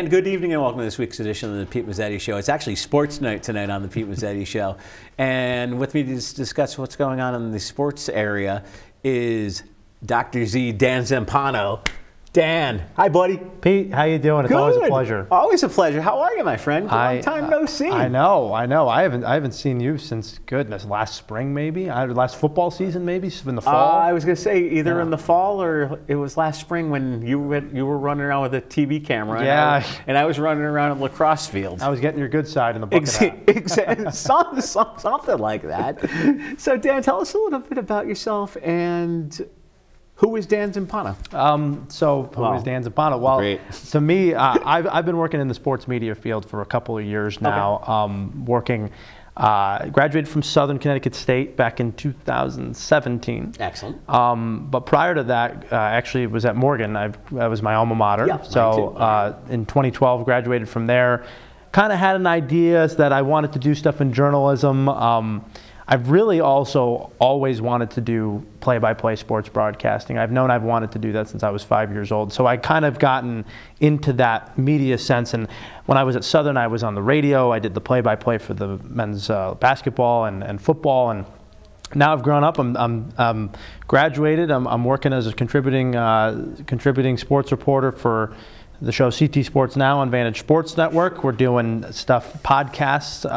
And good evening and welcome to this week's edition of the Pete Mezzetti Show. It's actually sports night tonight on the Pete Mezzetti Show. And with me to discuss what's going on in the sports area is Dr. Z, Dan Zumpano. Dan, hi buddy. Pete, how you doing? It's always a pleasure. Always a pleasure. How are you, my friend? Long time no see. I know. I haven't seen you since, goodness, last spring maybe? Last football season maybe, in the fall? I was going to say either in the fall or it was last spring when you were running around with a TV camera. Yeah. And I was running around at lacrosse fields. I was getting your good side in the book. Exactly. Something like that. So Dan, tell us a little bit about yourself and who is Dan Zumpano? Who is Dan Zumpano? Well, great. To me, I've been working in the sports media field for a couple of years now. Okay. Graduated from Southern Connecticut State back in 2017. Excellent. But prior to that, actually was at Morgan. That was my alma mater. Yeah, so in 2012, graduated from there. Kind of had an idea that I wanted to do stuff in journalism. I've really also always wanted to do play-by-play sports broadcasting. I've known I've wanted to do that since I was 5 years old. So I kind of gotten into that media sense. And when I was at Southern, I was on the radio. I did the play-by-play for the men's basketball and football. And now I've grown up. I'm graduated. I'm working as a contributing sports reporter for the show CT Sports Now on Vantage Sports Network. We're doing podcasts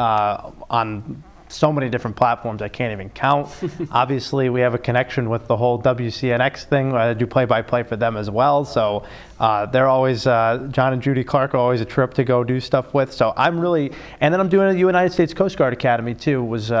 on so many different platforms I can't even count. Obviously, we have a connection with the whole WCNX thing. I do play-by-play for them as well. So they're always, John and Judy Clark are always a trip to go do stuff with. So I'm really, and then I'm doing a United States Coast Guard Academy too. Was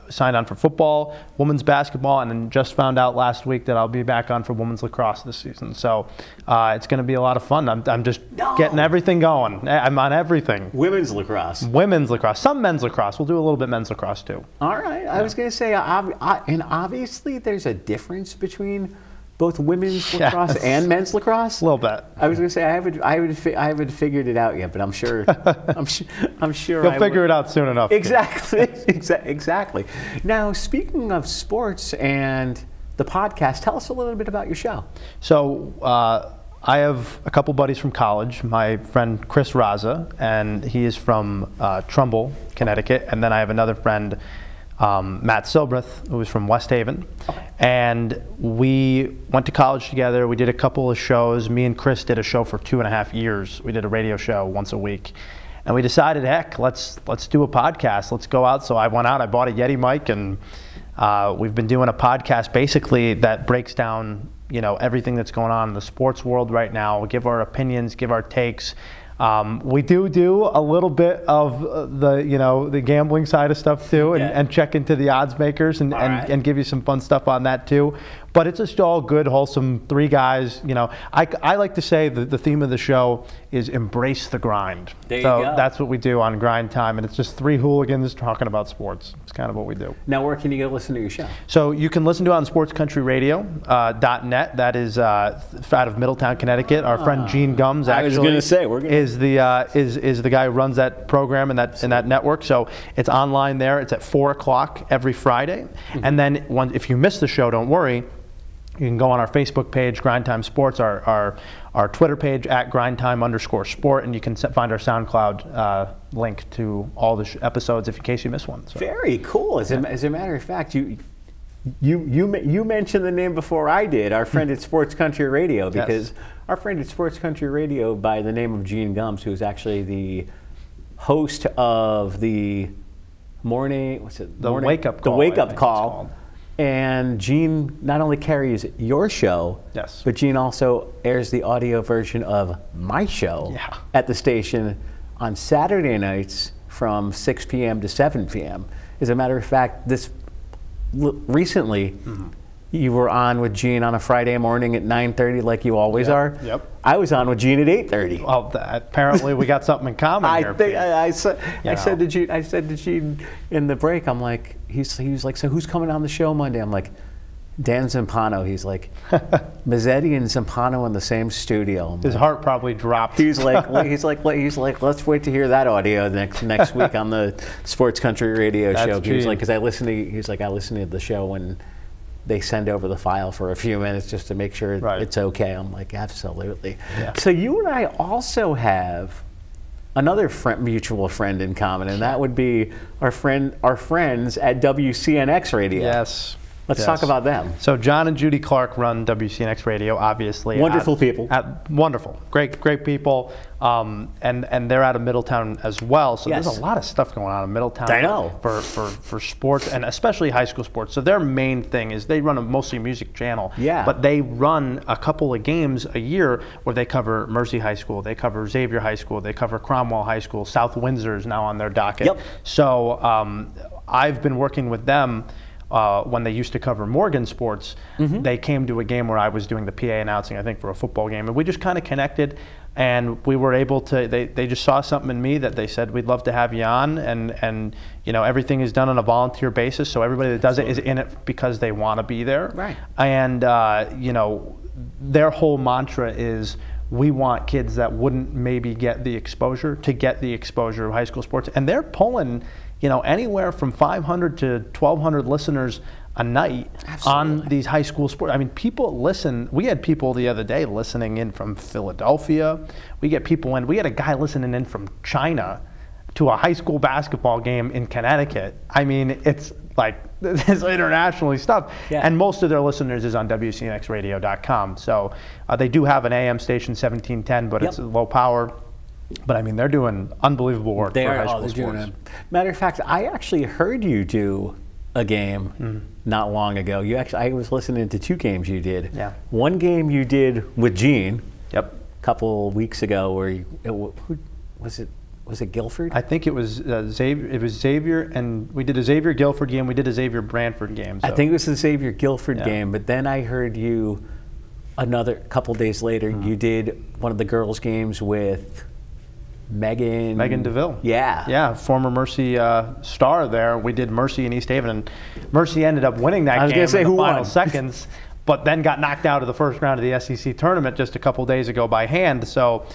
signed on for football, women's basketball, and then just found out last week that I'll be back on for women's lacrosse this season. So it's going to be a lot of fun. I'm just getting everything going. I'm on everything. Women's lacrosse. Women's lacrosse. Some men's lacrosse. We'll do a little bit men's lacrosse too. All right. I was going to say, and obviously there's a difference between both women's lacrosse and men's lacrosse. A little bit. I was going to say I haven't figured it out yet, but I'm sure I'm sure you'll figure it out soon enough. Exactly. Exactly. Now, speaking of sports and the podcast, tell us a little bit about your show. So I have a couple buddies from college. My friend Chris Raza, and he is from Trumbull, Connecticut, and then I have another friend, Matt Silbreth, who is from West Haven. Okay. And we went to college together. We did a couple of shows. Me and Chris did a show for 2.5 years. We did a radio show once a week. And we decided, heck, let's do a podcast. Let's go out. So I went out, I bought a Yeti mic, and we've been doing a podcast basically that breaks down, you know, everything that's going on in the sports world right now. We give our opinions, give our takes. We do a little bit of the gambling side of stuff too, and check into the odds makers and give you some fun stuff on that too. But it's just all good, wholesome, three guys. You know, I like to say that the theme of the show is embrace the grind. There you go. That's what we do on Grind Time, and it's just three hooligans talking about sports. It's kind of what we do. Now, where can you go listen to your show? So you can listen to it on sportscountryradio.net. That is out of Middletown, Connecticut. Our friend Gene Gums actually is the guy who runs that program and that network. So it's online there. It's at 4 o'clock every Friday. And then if you miss the show, don't worry. You can go on our Facebook page, Grind Time Sports, our Twitter page at grindtime_sport, and you can find our SoundCloud link to all the episodes in case you miss one. So. Very cool. As a matter of fact, you mentioned the name before I did, our friend at Sports Country Radio, because our friend at Sports Country Radio by the name of Gene Gums, who is actually the host of the Wake Up Call. And Gene not only carries your show, but Gene also airs the audio version of my show at the station on Saturday nights from 6 p.m. to 7 p.m. As a matter of fact, recently you were on with Gene on a Friday morning at 9:30 like you always are. Yep. I was on with Gene at 8:30. Well, apparently we got something in common here. I said to Gene in the break, I'm like, he was like, so who's coming on the show Monday? I'm like, Dan Zumpano. He's like, Mezzetti and Zumpano in the same studio. His heart probably dropped. He's like, let's wait to hear that audio next week on the Sports Country Radio show. He was like, because I listen to the show when they send over the file for a few minutes just to make sure it's okay. I'm like, absolutely. Yeah. So you and I also have another mutual friend in common, and that would be our friends at WCNX Radio. Yes. Let's talk about them. So John and Judy Clark run WCNX Radio, obviously. Wonderful people. Wonderful. Great people. And they're out of Middletown as well. So there's a lot of stuff going on in Middletown. I know. For sports, and especially high school sports. So their main thing is they run a mostly music channel. Yeah. But they run a couple of games a year where they cover Mercy High School, they cover Xavier High School, they cover Cromwell High School. South Windsor is now on their docket. Yep. So I've been working with them. When they used to cover Morgan sports, they came to a game where I was doing the PA announcing, I think, for a football game. And we just kind of connected, and we were able to, they just saw something in me that they said, we'd love to have you on. And you know, everything is done on a volunteer basis, so everybody that does it is in it because they want to be there. Right. And, you know, their whole mantra is, we want kids that wouldn't maybe get the exposure to get the exposure of high school sports. And they're pulling, you know, anywhere from 500 to 1,200 listeners a night on these high school sports. I mean, people listen. We had people the other day listening in from Philadelphia. We get people in. We had a guy listening in from China to a high school basketball game in Connecticut. I mean, it's like, it's internationally stuff. Yeah. And most of their listeners is on WCNXradio.com. So they do have an AM station, 1710, but it's low power. But I mean, they're doing unbelievable work for high school sports. Matter of fact, I actually heard you do a game not long ago. I was listening to 2 games you did. Yeah. One game you did with Gene. Yep. A couple weeks ago, where who was it? Was it Guilford? I think it was Xavier. It was Xavier, and we did a Xavier Guilford game. We did a Xavier Brantford game. So. I think it was the Xavier Guilford game. But then I heard you another couple days later. You did one of the girls' games with Megan DeVille. Yeah, former Mercy star there. We did Mercy in East Haven, and Mercy ended up winning that game in the final seconds, but then got knocked out of the first round of the SEC tournament just a couple days ago by hand. So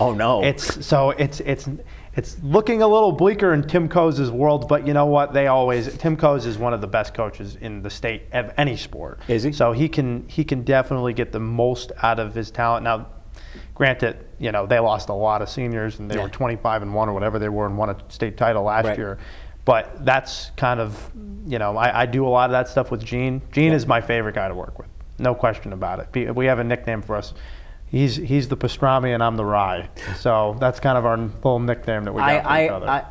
it's looking a little bleaker in Tim Coe's world, but you know what? Tim Coe's is one of the best coaches in the state of any sport. Is he? So he can definitely get the most out of his talent. Now, granted, you know, they lost a lot of seniors, and they were 25-1 or whatever they were, and won a state title last year. But that's kind of, you know, I do a lot of that stuff with Gene. Gene is my favorite guy to work with, no question about it. We have a nickname for us. He's the pastrami and I'm the rye. So that's kind of our little nickname that we got for each other.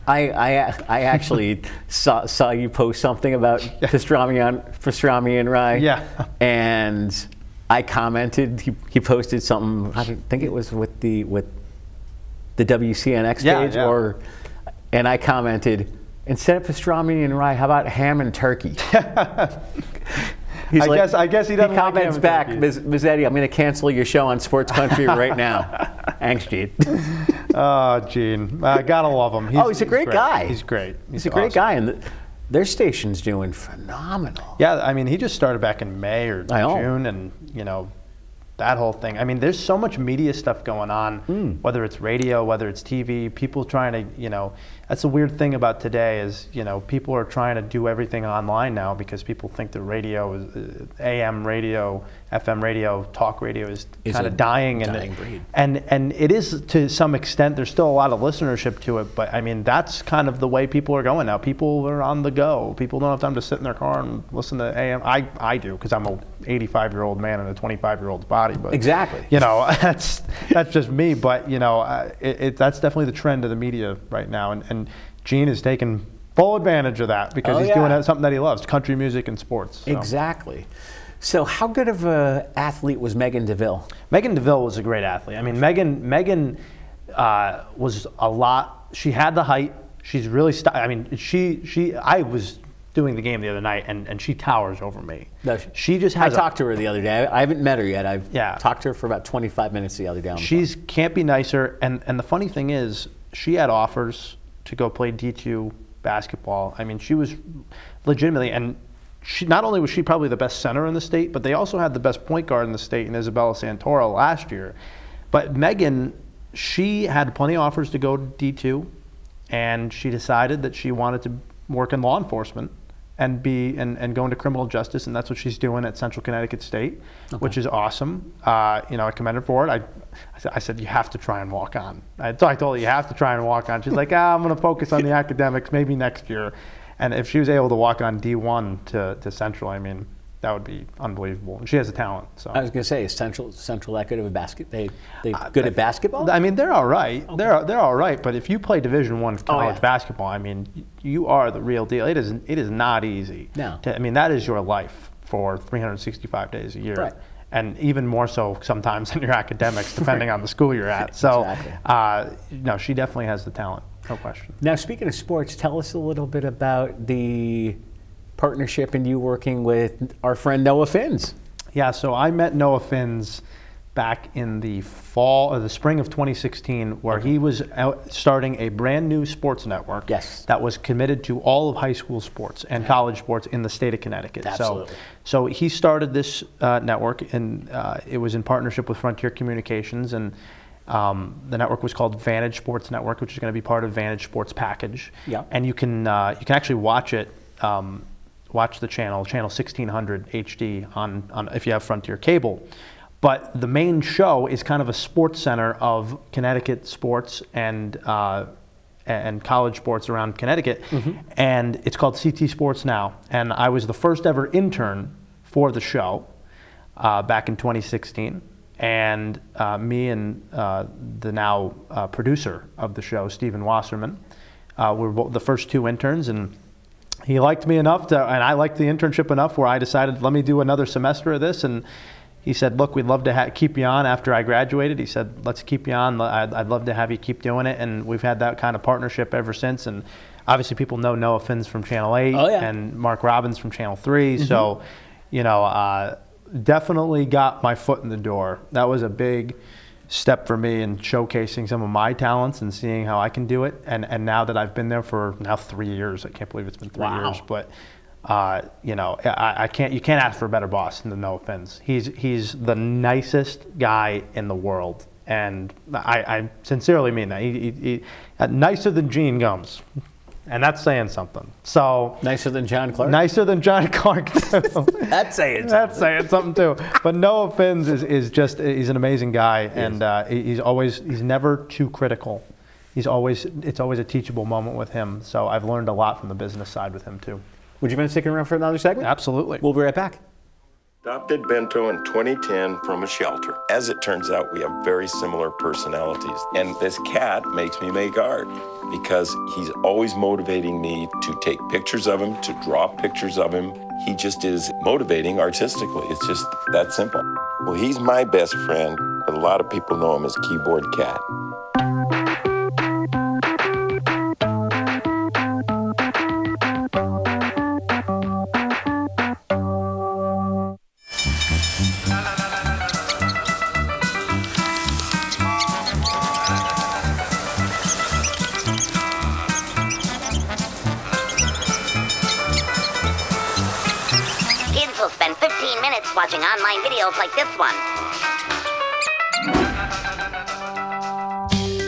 I actually saw you post something about pastrami and rye. Yeah. And I commented. He posted something. I think it was with the WCNX page, and I commented, instead of pastrami and rye, how about ham and turkey? I guess he doesn't. He comments back, Mezzetti, I'm going to cancel your show on Sports Country right now. Thanks, Gene. Oh, Gene, I gotta love him. He's a great guy. He's great. He's a great guy, and their station's doing phenomenal. Yeah, I mean, he just started back in May or June, and you know, that whole thing. I mean, there's so much media stuff going on, whether it's radio, whether it's TV, people trying to, you know, that's the weird thing about today is, you know, people are trying to do everything online now because people think the radio is, AM radio, FM radio, talk radio is kind of dying. And it is to some extent. There's still a lot of listenership to it, but I mean, that's kind of the way people are going now. People are on the go. People don't have time to sit in their car and listen to AM. I do, because I'm a 85-year-old man in a 25-year-old's body. But exactly. You know, that's just me. But you know, that's definitely the trend of the media right now. And Gene is taking full advantage of that because he's doing something that he loves: country music and sports. So. Exactly. So how good of an athlete was Megan DeVille? Megan DeVille was a great athlete. I mean, Megan was a lot. She had the height. She's really. I mean, I was doing the game the other night, and she towers over me. Does she just has. I talked to her the other day. I haven't met her yet. I've talked to her for about 25 minutes the other day. She can't be nicer. And the funny thing is, she had offers to go play D2 basketball. I mean, she was legitimately, and she not only was she probably the best center in the state, but they also had the best point guard in the state in Isabella Santoro last year. But Megan, she had plenty of offers to go to D2, and she decided that she wanted to work in law enforcement, and go into criminal justice, and that's what she's doing at Central Connecticut State, which is awesome. You know, I commend her for it. I said, you have to try and walk on. I told her, you have to try and walk on. She's like, I'm going to focus on the academics, maybe next year. And if she was able to walk on D1 to Central, I mean, that would be unbelievable. And she has a talent. So I was going to say, is Central that good of a basket? They good at basketball? I mean, they're all right. Okay. They're all right. But if you play Division I college basketball, I mean, you are the real deal. It is not easy. No. I mean, that is your life for 365 days a year. Right. And even more so sometimes in your academics, depending on the school you're at. So, no, she definitely has the talent, no question. Now, speaking of sports, tell us a little bit about the partnership and you working with our friend Noah Finns. Yeah, so I met Noah Finns back in the spring of 2016, where he was starting a brand new sports network that was committed to all of high school sports and college sports in the state of Connecticut. Absolutely. So he started this network, and it was in partnership with Frontier Communications, and the network was called Vantage Sports Network, which is going to be part of Vantage Sports Package. Yeah. And you can actually watch it. Watch the channel 1600 HD on if you have Frontier Cable. But the main show is kind of a sports center of Connecticut sports and college sports around Connecticut. And it's called CT Sports Now. And I was the first ever intern for the show back in 2016. And me and the now producer of the show, Stephen Wasserman, were both the first two interns. And he liked me enough and I liked the internship enough where I decided, let me do another semester of this. And he said, look, we'd love to keep you on after I graduated. He said, let's keep you on. I'd love to have you keep doing it. And we've had that kind of partnership ever since. And obviously people know Noah Finns from Channel 8 and Mark Robbins from Channel 3. So, you know, definitely got my foot in the door. That was a big step for me in showcasing some of my talents and seeing how I can do it. And now that I've been there for now 3 years, I can't believe it's been 3 years, but you know, you can't ask for a better boss than Noah Finns. He's the nicest guy in the world, and I sincerely mean that. He nicer than Gene Gums. And that's saying something. So nicer than John Clark? Nicer than John Clark, too. That's saying something. That's saying something, too. But Noah Finns he's an amazing guy, and he's never too critical. It's always a teachable moment with him. So I've learned a lot from the business side with him, too. Would you mind sticking around for another segment? Absolutely. We'll be right back. Adopted Bento in 2010 from a shelter. As it turns out, we have very similar personalities. And this cat makes me make art because he's always motivating me to take pictures of him, to draw pictures of him. He just is motivating artistically. It's just that simple. Well, he's my best friend, but a lot of people know him as Keyboard Cat. Watching online videos like this one.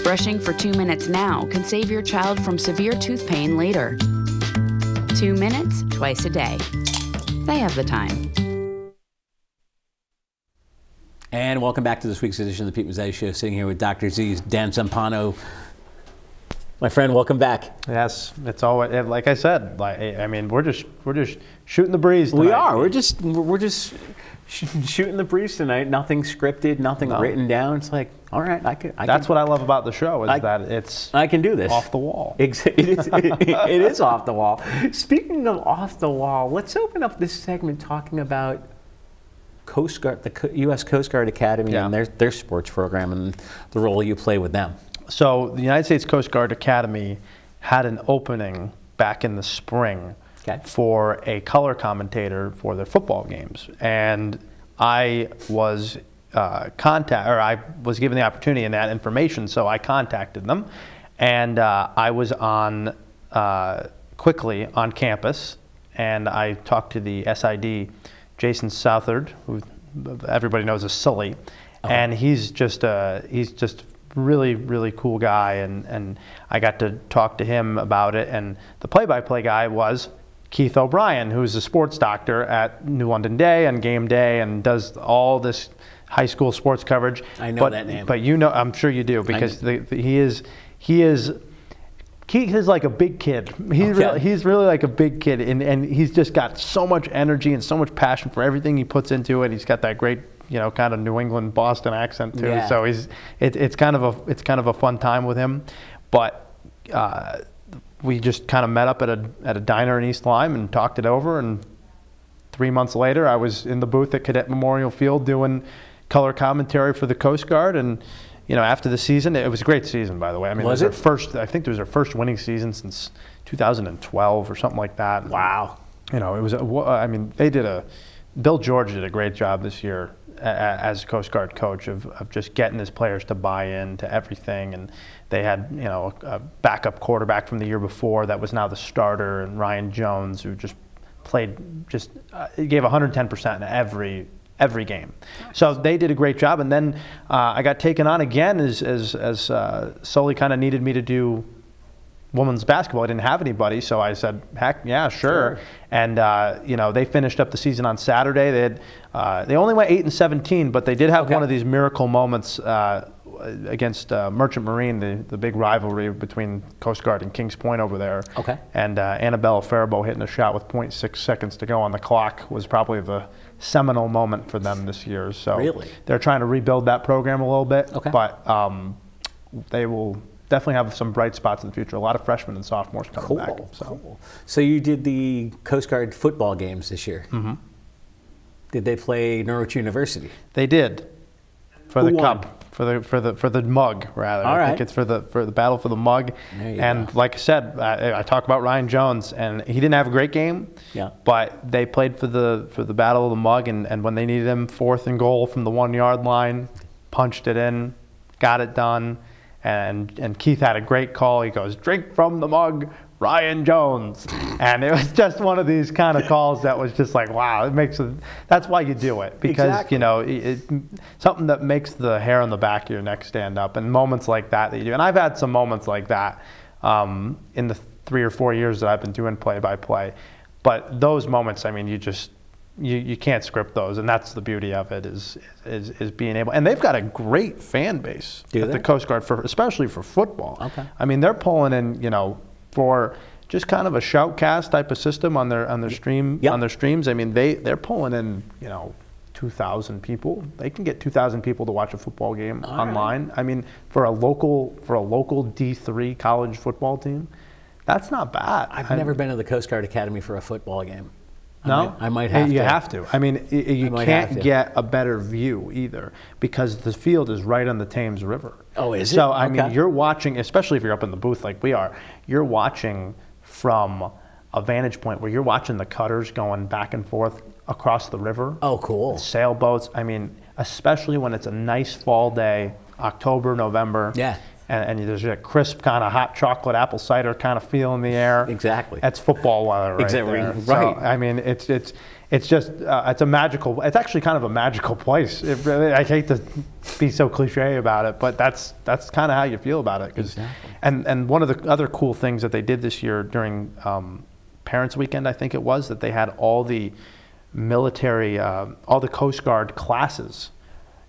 Brushing for 2 minutes now can save your child from severe tooth pain later. 2 minutes, twice a day. They have the time. And welcome back to this week's edition of the Pete Mezzetti Show. Sitting here with Dr. Z's Dan Zumpano. My friend, welcome back. Yes, it's always like I said. I mean, we're just shooting the breeze tonight. We are. We're just shooting the breeze tonight. Nothing scripted, nothing written down. It's like, all right, That's what I love about the show is that it's. I can do this. Off the wall. It is off the wall. Speaking of off the wall, let's open up this segment talking about Coast Guard, the U.S. Coast Guard Academy, and their sports program and the role you play with them. So the United States Coast Guard Academy had an opening back in the spring for a color commentator for their football games, and I was I was given the opportunity and that information, so I contacted them, and I was on quickly on campus, and I talked to the SID, Jason Southard, who everybody knows as Sully, and he's just really, really cool guy, and I got to talk to him about it, and the play-by-play guy was Keith O'Brien, who's a sports doctor at New London Day and Game Day and does all this high school sports coverage. I know that name. But you know, I'm sure you do, because he is like a big kid. He's really like a big kid, and he's just got so much energy and so much passion for everything he puts into it. He's got that great, kind of New England Boston accent too. Yeah. So it's kind of a fun time with him. But we just kind of met up at a diner in East Lyme and talked it over. And 3 months later, I was in the booth at Cadet Memorial Field doing color commentary for the Coast Guard. And after the season, it was a great season, by the way. I mean, I think it was our first winning season since 2012 or something like that. Wow. It was. Bill George did a great job this year as Coast Guard coach of just getting his players to buy into everything. And they had, a backup quarterback from the year before that was now the starter, and Ryan Jones, who just played, he gave 110% in every game. So they did a great job. And then I got taken on again as Sully kind of needed me to do women's basketball. I didn't have anybody, so I said, heck yeah, sure. And they finished up the season on Saturday. They only went 8-17, but they did have one of these miracle moments against Merchant Marine, the big rivalry between Coast Guard and Kings Point over there. Okay. And Annabella Faribault hitting a shot with 0.6 seconds to go on the clock was probably the seminal moment for them this year. So really? They're trying to rebuild that program a little bit. Okay. But they will definitely have some bright spots in the future. A lot of freshmen and sophomores coming back. Cool. So you did the Coast Guard football games this year. Mm-hmm. Did they play Norwich University? They did. For the cup. For the mug, rather. All right. I think it's for the battle for the mug. And go. Like I said, I talk about Ryan Jones, and he didn't have a great game. Yeah. But they played for the battle of the mug, and when they needed him, 4th and goal from the 1-yard line, punched it in, got it done. And Keith had a great call. He goes, "Drink from the mug, Ryan Jones." And it was just one of these kind of calls that was just like, wow, that's why you do it. Because, something that makes the hair on the back of your neck stand up, and moments like that you do. And I've had some moments like that in the 3 or 4 years that I've been doing play-by-play. But those moments, I mean, you can't script those, and that's the beauty of it is being able. And they've got a great fan base at the Coast Guard, especially for football. Okay. I mean, they're pulling in, for just kind of a shoutcast type of system on their streams. I mean, they're pulling in 2,000 people. They can get 2,000 people to watch a football game online. Right. I mean, for a local D3 college football team, that's not bad. I've never been to the Coast Guard Academy for a football game. No? I might have to. You have to. I mean, you can't get a better view either, because the field is right on the Thames River. Oh, is it? So, I mean, you're watching, especially if you're up in the booth like we are, you're watching from a vantage point where you're watching the cutters going back and forth across the river. Oh, cool. Sailboats. I mean, especially when it's a nice fall day, October, November. Yeah. And there's a crisp kind of hot chocolate apple cider kind of feel in the air. Exactly. That's football weather right there. Right. So, I mean, it's just it's a magical. It's actually kind of a magical place. I hate to be so cliche about it, but that's kind of how you feel about it. Exactly. And one of the other cool things that they did this year during Parents Weekend, I think it was, that they had all the military, all the Coast Guard classes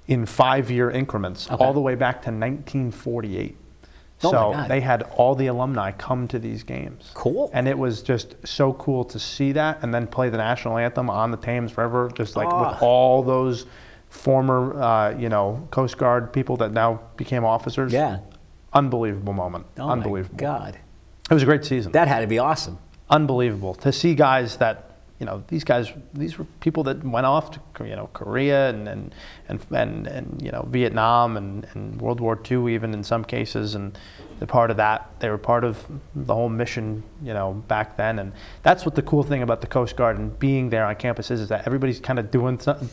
in 5-year increments, all the way back to 1948. Oh so they had all the alumni come to these games. Cool. And it was just so cool to see that, and then play the national anthem on the Thames River, just like with all those former, Coast Guard people that now became officers. Yeah. Unbelievable moment. Oh Unbelievable. My God. It was a great season. That had to be awesome. Unbelievable to see guys that. These were people that went off to Korea and Vietnam and World War II even in some cases, and they're part of that. They were part of the whole mission, back then. And that's what the cool thing about the Coast Guard and being there on campus is that everybody's kind of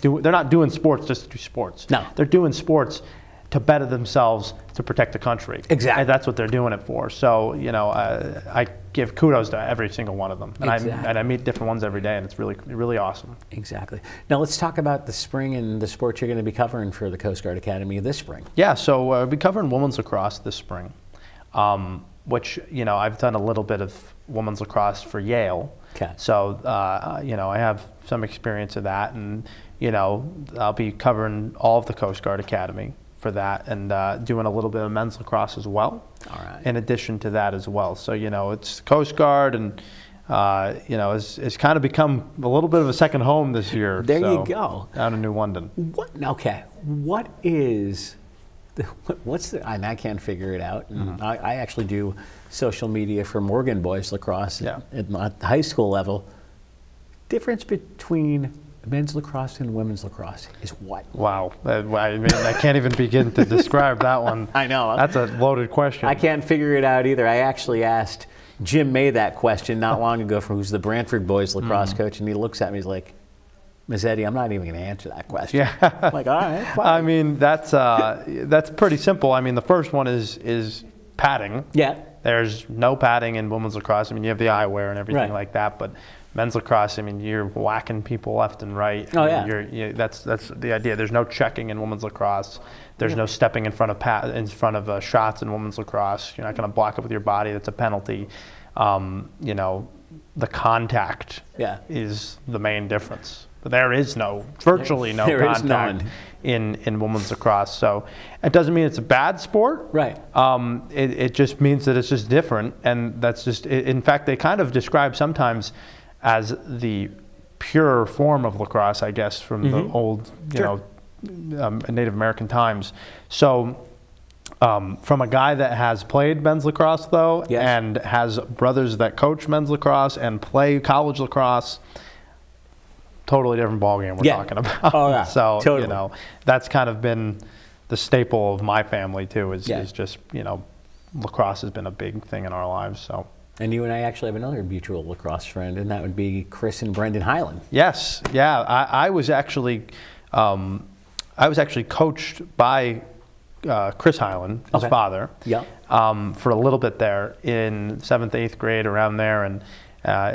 they're not doing sports just to do sports. No, they're doing sports to better themselves to protect the country. Exactly. And that's what they're doing it for. So, I give kudos to every single one of them. And I meet different ones every day, and it's really, really awesome. Exactly. Now let's talk about the spring and the sports you're going to be covering for the Coast Guard Academy this spring. Yeah, so we'll be covering women's lacrosse this spring, which, I've done a little bit of women's lacrosse for Yale. Okay. So, you know, I have some experience of that, and, you know, I'll be covering all of the Coast Guard Academy for that, and doing a little bit of men's lacrosse as well. All right. In addition to that as well. So, you know, it's Coast Guard, and, you know, it's kind of become a little bit of a second home this year. There you go. Down in New London. Okay. What is, what's the, I can't figure it out. And I actually do social media for Morgan Boys Lacrosse at the high school level. Difference between men's lacrosse and women's lacrosse is what? Wow. I mean, I can't even begin to describe that one. I know. That's a loaded question. I can't figure it out either. I actually asked Jim May that question not long ago, from who's the Brantford boys lacrosse coach, and he looks at me, he's like, Mezzetti, I'm not even going to answer that question. Yeah. I'm like, all right, fine. I mean, that's pretty simple. I mean, the first one is padding. Yeah. There's no padding in women's lacrosse. I mean, you have the eyewear and everything like that, but men's lacrosse, I mean, you're whacking people left and right. Oh, yeah. That's the idea. There's no checking in women's lacrosse. There's no stepping in front of shots in women's lacrosse. You're not going to block it with your body. That's a penalty. You know, the contact is the main difference. There is virtually no contact in women's lacrosse. So it doesn't mean it's a bad sport. Right. It just means that it's just different, and that's just. In fact, they kind of describe sometimes as the pure form of lacrosse, I guess, from the old, you know, Native American times. So from a guy that has played men's lacrosse, though, and has brothers that coach men's lacrosse and play college lacrosse, totally different ballgame we're talking about. Oh, yeah. So, totally. You know, that's kind of been the staple of my family, too, is just, you know, lacrosse has been a big thing in our lives, so. And you and I actually have another mutual lacrosse friend, and that would be Chris and Brendan Hyland. Yes, yeah. I was actually coached by Chris Hyland, his father, for a little bit there in 7th, 8th grade, around there, and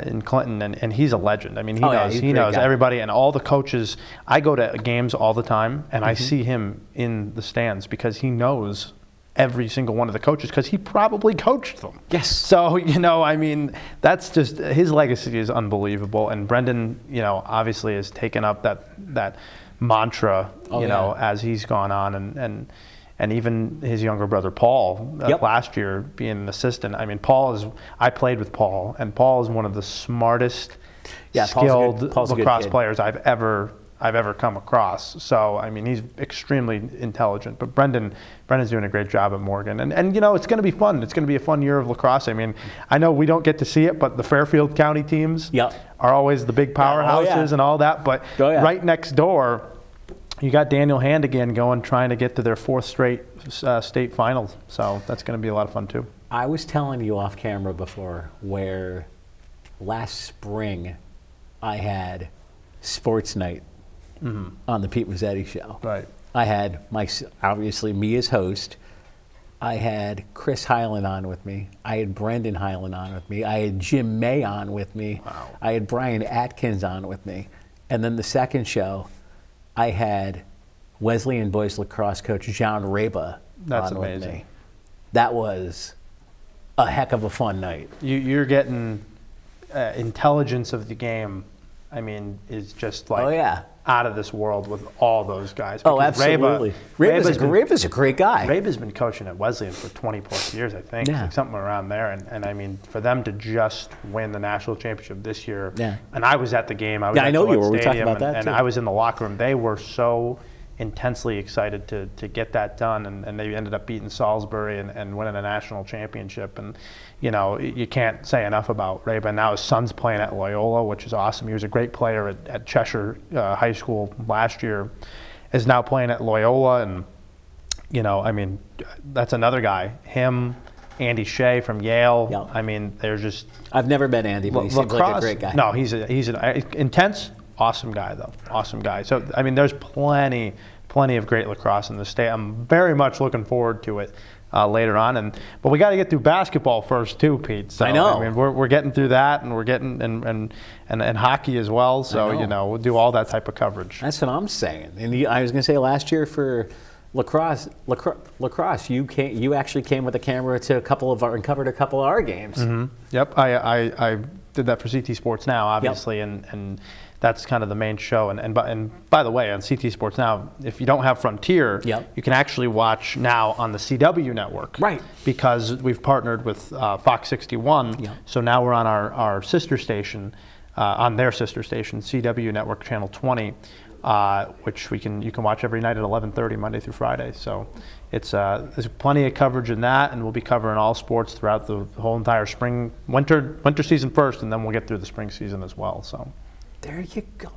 in Clinton, and he's a legend. I mean, he knows everybody and all the coaches. I go to games all the time, and I see him in the stands because he knows every single one of the coaches, because he probably coached them. Yes. So, you know, I mean, that's just, his legacy is unbelievable. And Brendan, you know, obviously has taken up that mantra, you know, as he's gone on, and even his younger brother Paul, last year being an assistant. I mean, I played with Paul, and Paul is one of the smartest, skilled lacrosse players I've ever come across. So, I mean, he's extremely intelligent. But Brendan's doing a great job at Morgan. And you know, it's going to be fun. It's going to be a fun year of lacrosse. I mean, I know we don't get to see it, but the Fairfield County teams are always the big powerhouses and all that. But right next door, you got Daniel Handigan trying to get to their 4th straight state finals. So that's going to be a lot of fun, too. I was telling you off camera before where last spring I had sports night on the Pete Mezzetti show. Right. I had obviously me as host. I had Chris Hyland on with me. I had Brendan Hyland on with me. I had Jim May on with me. Wow. I had Brian Atkins on with me. And then the second show, I had Wesleyan boys lacrosse coach John Reba on with me. That was a heck of a fun night. You're getting intelligence of the game. I mean, is just like out of this world with all those guys. Oh, absolutely. Reba's a great guy. Reba's been coaching at Wesleyan for 20 plus years, I think. Like something around there. And I mean, for them to just win the national championship this year. And I was at the game. I was at I know you were. We talked Stadium, about that too. And I was in the locker room. They were so intensely excited to get that done, and they ended up beating Salisbury and winning a national championship. And you know, you can't say enough about Reba. Now his son's playing at Loyola, which is awesome. He was a great player at Cheshire High School last year, is now playing at Loyola. And you know, I mean, that's another guy. Him, Andy Shea from Yale. I mean, they're just. I've never met Andy, but he seems like a great guy. No, he's an intense. Awesome guy, though. Awesome guy. So, I mean, there's plenty of great lacrosse in the state. I'm very much looking forward to it later on. But we got to get through basketball first, too, Pete. So, I know. I mean, we're getting through that, and we're getting and hockey as well. So, you know, we'll do all that type of coverage. That's what I'm saying. And I was going to say last year for lacrosse, you actually came with a camera to and covered a couple of our games. Yep, I did that for CT Sports Now, obviously, and that's kind of the main show. And by the way, on CT Sports Now, if you don't have Frontier, you can actually watch now on the CW network. Right. Because we've partnered with Fox 61, so now we're on our sister station, on their sister station, CW Network Channel 20, which you can watch every night at 11:30 Monday through Friday. So there's plenty of coverage in that, and we'll be covering all sports throughout the whole entire winter season first, and then we'll get through the spring season as well. So there you go.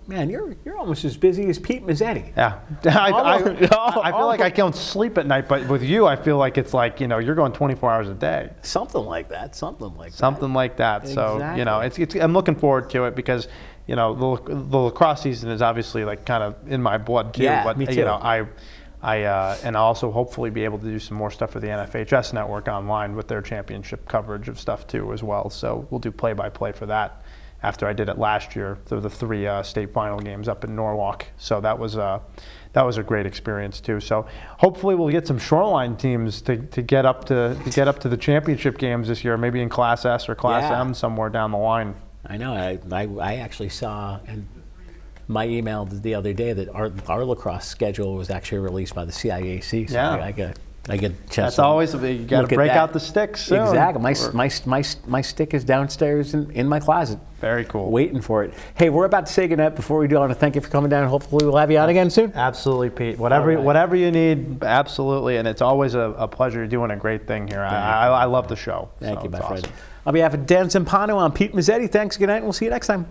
Man, you're almost as busy as Pete Mezzetti. Yeah, I feel like I don't sleep at night, but with you, I feel like it's like, you know, you're going 24 hours a day. Something like that. Something like that. Something like that. So you know, I'm looking forward to it because, you know, the lacrosse season is obviously like kind of in my blood too. Yeah, but me too. You know, and I'll also hopefully be able to do some more stuff for the NFHS network online with their championship coverage of stuff too as well. So we'll do play-by-play for that. After I did it last year, the 3 state final games up in Norwalk, so that was a great experience too. So hopefully we'll get some Shoreline teams to get up to the championship games this year, maybe in Class S or Class M somewhere down the line. I know. I actually saw in my email the other day that our lacrosse schedule was actually released by the CIAC. So I get a chance. That's always you got to break out the sticks soon. Exactly. My stick is downstairs in my closet. Very cool. Waiting for it. Hey, we're about to say goodnight. Before we do, I want to thank you for coming down. Hopefully we'll have you on again soon. Absolutely, Pete. Whatever you need, absolutely. And it's always a pleasure. You're doing a great thing here. I love the show. Thank you, my friend. On behalf of Dan Zumpano, I'm Pete Mezzetti. Thanks. Good night, and we'll see you next time.